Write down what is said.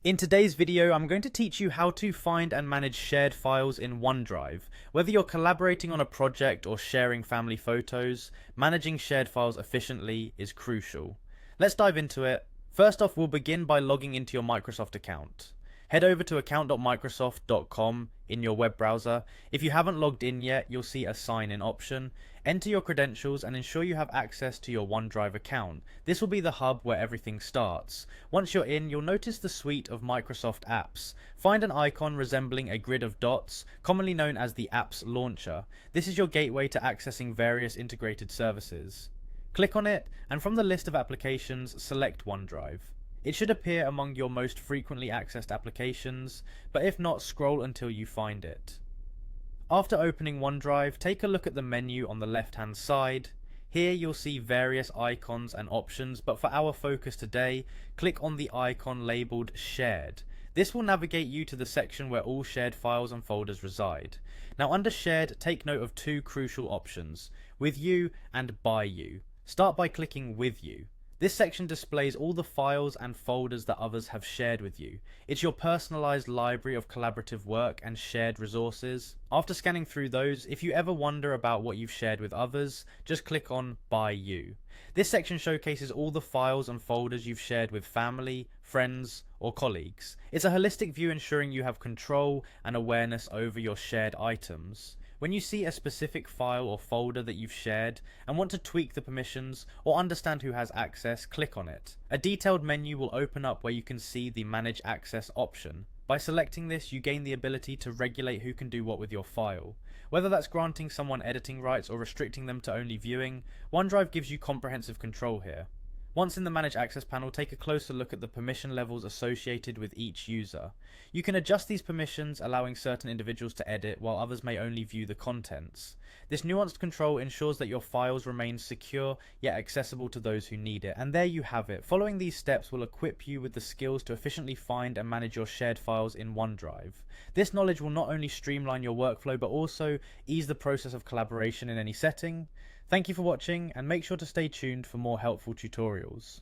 In today's video, I'm going to teach you how to find and manage shared files in OneDrive. Whether you're collaborating on a project or sharing family photos, managing shared files efficiently is crucial. Let's dive into it. First off, we'll begin by logging into your Microsoft account. Head over to account.microsoft.com in your web browser. If you haven't logged in yet, you'll see a sign in option. Enter your credentials and ensure you have access to your OneDrive account. This will be the hub where everything starts. Once you're in, you'll notice the suite of Microsoft apps. Find an icon resembling a grid of dots, commonly known as the Apps Launcher. This is your gateway to accessing various integrated services. Click on it, and from the list of applications, select OneDrive. It should appear among your most frequently accessed applications, but if not, scroll until you find it. After opening OneDrive, take a look at the menu on the left-hand side. Here you'll see various icons and options, but for our focus today, click on the icon labelled Shared. This will navigate you to the section where all shared files and folders reside. Now under Shared, take note of two crucial options, With You and By You. Start by clicking With You. This section displays all the files and folders that others have shared with you. It's your personalized library of collaborative work and shared resources. After scanning through those, if you ever wonder about what you've shared with others, just click on By You. This section showcases all the files and folders you've shared with family, friends, or colleagues. It's a holistic view ensuring you have control and awareness over your shared items. When you see a specific file or folder that you've shared and want to tweak the permissions or understand who has access, click on it. A detailed menu will open up where you can see the Manage Access option. By selecting this, you gain the ability to regulate who can do what with your file. Whether that's granting someone editing rights or restricting them to only viewing, OneDrive gives you comprehensive control here. Once in the Manage Access panel, take a closer look at the permission levels associated with each user. You can adjust these permissions, allowing certain individuals to edit while others may only view the contents. This nuanced control ensures that your files remain secure yet accessible to those who need it. And there you have it. Following these steps will equip you with the skills to efficiently find and manage your shared files in OneDrive. This knowledge will not only streamline your workflow but also ease the process of collaboration in any setting. Thank you for watching, and make sure to stay tuned for more helpful tutorials.